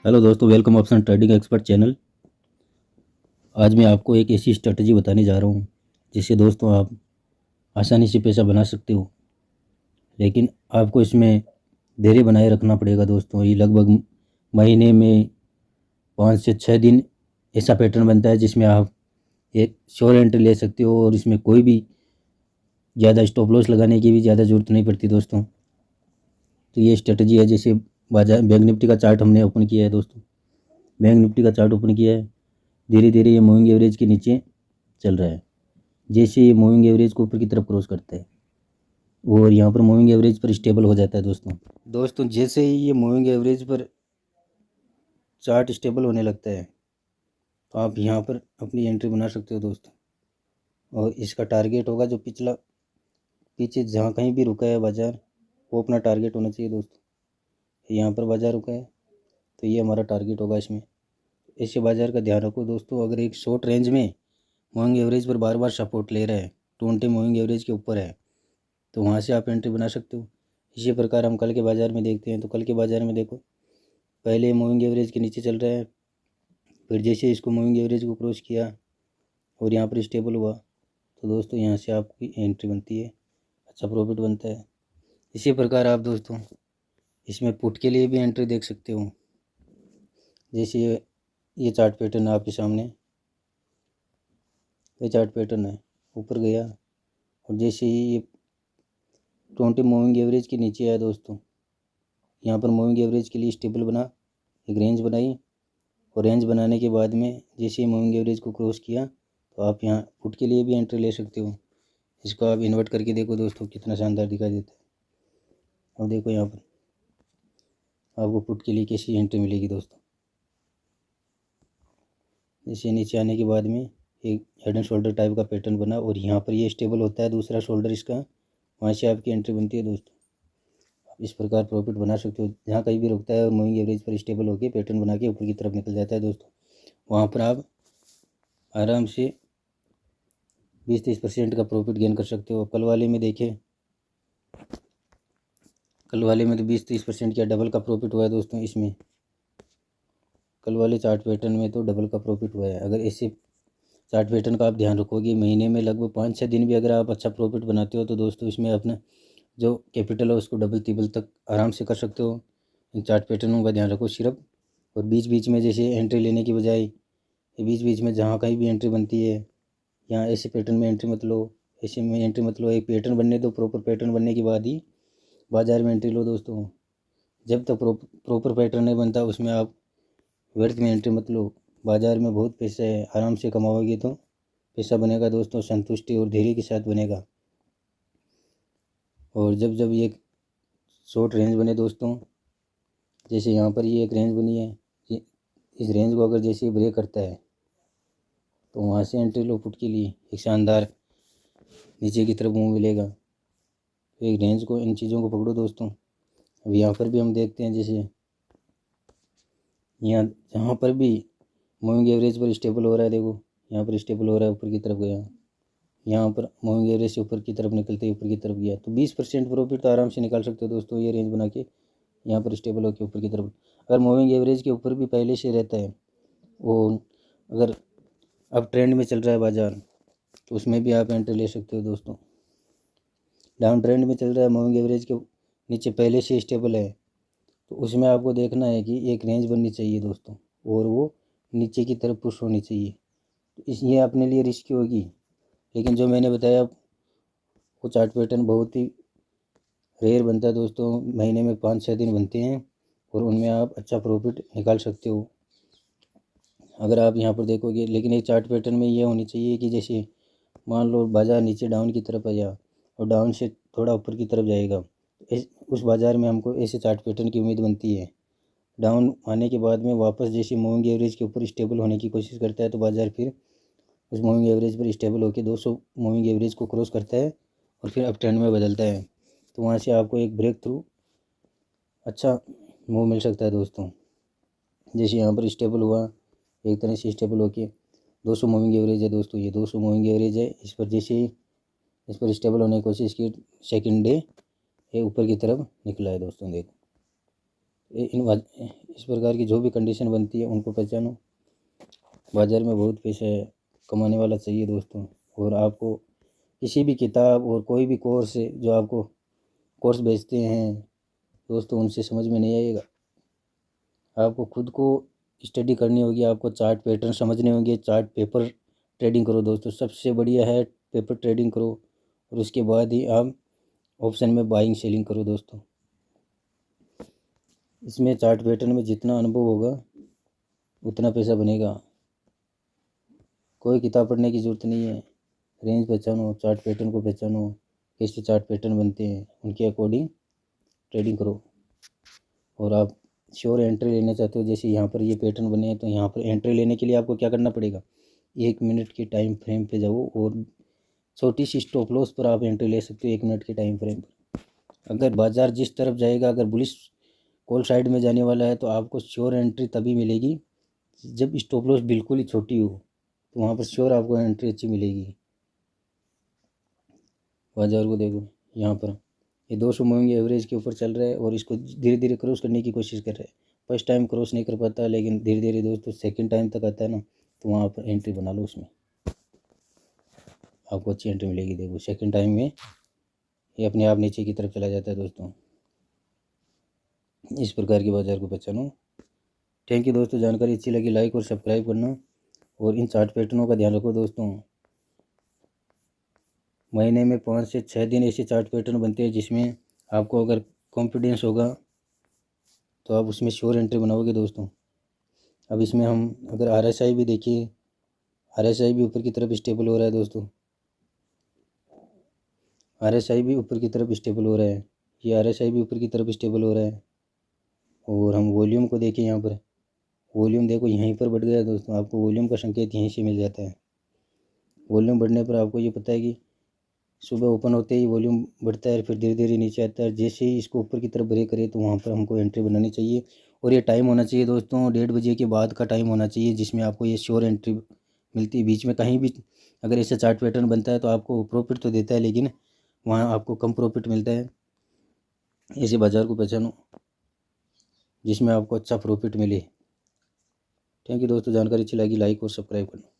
Hello दोस्तों, welcome option trading expert channel. आज मैं आपको एक ऐसी स्ट्रेटजी बताने जा रहा हूँ जिससे दोस्तों आप आसानी से पैसा बना सकते हो। लेकिन आपको इसमें धैर्य बनाए रखना पड़ेगा दोस्तों। ये लगभग महीने में 5 से 6 दिन ऐसा पैटर्न बनता है जिसमें आप एक श्योर एंट्री ले सकते हो और इसमें कोई भी ज़्यादा स्टॉप लॉस लगाने की भी ज़्यादा ज़रूरत नहीं पड़ती दोस्तों। तो ये स्ट्रेटजी है। जैसे बाजार बैंक निफ्टी का चार्ट हमने ओपन किया है दोस्तों। बैंक निफ्टी का चार्ट ओपन किया है, धीरे धीरे ये मूविंग एवरेज के नीचे चल रहा है। जैसे ये मूविंग एवरेज को ऊपर की तरफ क्रॉस करता है और यहाँ पर मूविंग एवरेज पर स्टेबल हो जाता है दोस्तों जैसे ही ये मूविंग एवरेज पर चार्ट स्टेबल होने लगता है तो आप यहाँ पर अपनी एंट्री बना सकते हो दोस्तों। और इसका टारगेट होगा जो पीछे जहाँ कहीं भी रुका है बाज़ार, वो अपना टारगेट होना चाहिए दोस्तों। यहाँ पर बाज़ार रुका है तो ये हमारा टारगेट होगा इसमें। ऐसे बाज़ार का ध्यान रखो दोस्तों। अगर एक शॉर्ट रेंज में मूविंग एवरेज पर बार बार सपोर्ट ले रहा है, 20 मूविंग एवरेज के ऊपर है, तो वहाँ से आप एंट्री बना सकते हो। इसी प्रकार हम कल के बाज़ार में देखते हैं। तो कल के बाज़ार में देखो, पहले मूविंग एवरेज के नीचे चल रहा है, फिर जैसे इसको मूविंग एवरेज को क्रॉस किया और यहाँ पर स्टेबल हुआ तो दोस्तों यहाँ से आपकी एंट्री बनती है, अच्छा प्रॉफिट बनता है। इसी प्रकार आप दोस्तों इसमें पुट के लिए भी एंट्री देख सकते हो। जैसे ये चार्ट पैटर्न है आपके सामने, ये चार्ट पैटर्न है, ऊपर गया और जैसे ही ये 20 मूविंग एवरेज के नीचे आया दोस्तों, यहाँ पर मूविंग एवरेज के लिए स्टेबल बना, एक रेंज बनाई और रेंज बनाने के बाद में जैसे ही मूविंग एवरेज को क्रॉस किया तो आप यहाँ पुट के लिए भी एंट्री ले सकते हो। इसको आप इन्वर्ट करके देखो दोस्तों, कितना शानदार दिखाई देता है। अब देखो यहाँ पर आपको पुट के लिए कैसी एंट्री मिलेगी दोस्तों। जैसे नीचे आने के बाद में एक हेड एंड शोल्डर टाइप का पैटर्न बना और यहाँ पर ये स्टेबल होता है दूसरा शोल्डर इसका, वहाँ से आपकी एंट्री बनती है दोस्तों। आप इस प्रकार प्रॉफिट बना सकते हो। जहाँ कहीं भी रुकता है और मूविंग एवरेज पर स्टेबल होकर पैटर्न बना के ऊपर की तरफ निकल जाता है दोस्तों, वहाँ पर आप आराम से 20-30% का प्रॉफिट गेन कर सकते हो। कल वाले में देखें, कल वाले में तो 20-30% का डबल का प्रॉफिट हुआ है दोस्तों। इसमें कल वाले चार्ट पैटर्न में तो डबल का प्रॉफिट हुआ है। अगर ऐसे चार्ट पैटर्न का आप ध्यान रखोगे, महीने में लगभग 5-6 दिन भी अगर आप अच्छा प्रॉफिट बनाते हो तो दोस्तों इसमें अपना जो कैपिटल है उसको डबल तिबल तक आराम से कर सकते हो। इन चार्ट पैटर्नों का ध्यान रखो सिर्फ। और बीच बीच में जैसे एंट्री लेने की बजाय बीच बीच में जहाँ कहीं भी एंट्री बनती है, यहाँ ऐसे पैटर्न में एंट्री मत लो, ऐसे में एंट्री मत लो। एक पैटर्न बनने दो, प्रॉपर पैटर्न बनने के बाद ही बाज़ार में एंट्री लो दोस्तों। जब तक प्रॉपर पैटर्न नहीं बनता उसमें आप व्यर्थ में एंट्री मत लो। बाज़ार में बहुत पैसा है, आराम से कमाओगे तो पैसा बनेगा दोस्तों, संतुष्टि और धैर्य के साथ बनेगा। और जब जब ये शॉर्ट रेंज बने दोस्तों, जैसे यहाँ पर ये एक रेंज बनी है, इस रेंज को अगर जैसे ब्रेक करता है तो वहाँ से एंट्री लो पुट के लिए। एक शानदार नीचे की तरफ मुँह मिलेगा। तो एक रेंज को, इन चीज़ों को पकड़ो दोस्तों। अब यहाँ पर भी हम देखते हैं, जैसे यहाँ जहाँ पर भी मूविंग एवरेज पर स्टेबल हो रहा है, देखो यहाँ पर स्टेबल हो रहा है, ऊपर की तरफ गया, यहाँ पर मूविंग एवरेज से ऊपर की तरफ निकलते ही ऊपर की तरफ गया तो 20% प्रॉफिट तो आराम से निकाल सकते हो दोस्तों। ये रेंज बना के यहाँ पर स्टेबल होकर ऊपर की तरफ, अगर मूविंग एवरेज के ऊपर भी पहले से रहता है, वो अगर अब ट्रेंड में चल रहा है बाज़ार तो उसमें भी आप एंट्री ले सकते हो दोस्तों। डाउन ट्रेंड में चल रहा है, मूविंग एवरेज के नीचे पहले से स्टेबल है, तो उसमें आपको देखना है कि एक रेंज बननी चाहिए दोस्तों और वो नीचे की तरफ पुश होनी चाहिए। तो ये अपने लिए रिस्की होगी, लेकिन जो मैंने बताया वो चार्ट पैटर्न बहुत ही रेयर बनता है दोस्तों। महीने में 5-6 दिन बनते हैं और उनमें आप अच्छा प्रॉफिट निकाल सकते हो अगर आप यहाँ पर देखोगे। लेकिन एक चार्ट पैटर्न में ये होनी चाहिए कि जैसे मान लो बाज़ार नीचे डाउन की तरफ आया और डाउन से थोड़ा ऊपर की तरफ जाएगा, उस बाज़ार में हमको ऐसे चार्ट पैटर्न की उम्मीद बनती है। डाउन आने के बाद में वापस जैसे मूविंग एवरेज के ऊपर स्टेबल होने की कोशिश करता है तो बाज़ार फिर उस मूविंग एवरेज पर स्टेबल होकर 200 मूविंग एवरेज को क्रॉस करता है और फिर अप ट्रेंड में बदलता है। तो वहाँ से आपको एक ब्रेक थ्रू अच्छा मूव मिल सकता है दोस्तों। जैसे यहाँ पर स्टेबल हुआ, एक तरह से स्टेबल होके 200 मूविंग एवरेज है दोस्तों, ये 200 मूविंग एवरेज है। इस पर जैसे ही इस पर स्टेबल होने की कोशिश की, सेकंड डे ये ऊपर की तरफ निकला है दोस्तों। देखो इस प्रकार की जो भी कंडीशन बनती है उनको पहचानो। बाज़ार में बहुत पैसा कमाने वाला चाहिए दोस्तों। और आपको किसी भी किताब और कोई भी कोर्स जो आपको कोर्स बेचते हैं दोस्तों, उनसे समझ में नहीं आएगा। आपको खुद को स्टडी करनी होगी, आपको चार्ट पैटर्न समझने होंगे। चार्ट पेपर ट्रेडिंग करो दोस्तों, सबसे बढ़िया है पेपर ट्रेडिंग करो। और उसके बाद ही आप ऑप्शन में बाइंग सेलिंग करो दोस्तों। इसमें चार्ट पैटर्न में जितना अनुभव होगा उतना पैसा बनेगा। कोई किताब पढ़ने की ज़रूरत नहीं है। रेंज पहचानो, चार्ट पैटर्न को पहचानो, कैसे चार्ट पैटर्न बनते हैं, उनके अकॉर्डिंग ट्रेडिंग करो। और आप श्योर एंट्री लेना चाहते हो, जैसे यहाँ पर ये पैटर्न बने हैं, तो यहाँ पर एंट्री लेने के लिए आपको क्या करना पड़ेगा, 1 मिनट के टाइम फ्रेम पे जाओ और छोटी सी स्टॉप लॉस पर आप एंट्री ले सकते हो 1 मिनट के टाइम फ्रेम पर। अगर बाज़ार जिस तरफ जाएगा, अगर बुलिश कॉल साइड में जाने वाला है, तो आपको श्योर एंट्री तभी मिलेगी जब स्टॉप लॉस बिल्कुल ही छोटी हो, तो वहाँ पर श्योर आपको एंट्री अच्छी मिलेगी। बाज़ार को देखो, यहाँ पर ये 200 मूविंग एवरेज के ऊपर चल रहा है और इसको धीरे धीरे क्रॉस करने की कोशिश कर रहा है। फर्स्ट टाइम क्रॉस नहीं कर पाता, लेकिन धीरे धीरे दोस्तों सेकंड टाइम तक आता है ना, तो वहाँ पर एंट्री बना लो, उसमें आपको अच्छी एंट्री मिलेगी। देखो सेकंड टाइम में ये अपने आप नीचे की तरफ चला जाता है दोस्तों। इस प्रकार की बाज़ार को पहचानो। थैंक यू दोस्तों, जानकारी अच्छी लगी लाइक और सब्सक्राइब करना। और इन चार्ट पैटर्नों का ध्यान रखो दोस्तों। महीने में 5 से 6 दिन ऐसे चार्ट पैटर्न बनते हैं जिसमें आपको अगर कॉन्फिडेंस होगा तो आप उसमें श्योर एंट्री बनाओगे दोस्तों। अब इसमें हम अगर RSI भी देखिए, RSI भी ऊपर की तरफ स्टेबल हो रहा है दोस्तों। RSI भी ऊपर की तरफ स्टेबल हो रहा है, ये RSI भी ऊपर की तरफ स्टेबल हो रहा है। और हम वॉल्यूम को देखें, यहाँ पर वॉल्यूम देखो यहीं पर बढ़ गया दोस्तों। आपको वॉल्यूम का संकेत यहीं से मिल जाता है। वॉल्यूम बढ़ने पर आपको ये पता है कि सुबह ओपन होते ही वॉल्यूम बढ़ता है, फिर धीरे धीरे नीचे आता है। जैसे ही इसको ऊपर की तरफ ब्रेक करे तो वहाँ पर हमको एंट्री बनानी चाहिए। और ये टाइम होना चाहिए दोस्तों 1:30 बजे के बाद का टाइम होना चाहिए, जिसमें आपको ये श्योर एंट्री मिलती है। बीच में कहीं भी अगर ऐसा चार्ट पैटर्न बनता है तो आपको प्रॉफिट तो देता है, लेकिन वहाँ आपको कम प्रॉफिट मिलता है। ऐसे बाज़ार को पहचानो जिसमें आपको अच्छा प्रॉफिट मिले। थैंक यू दोस्तों, जानकारी अच्छी लगी लाइक और सब्सक्राइब करना।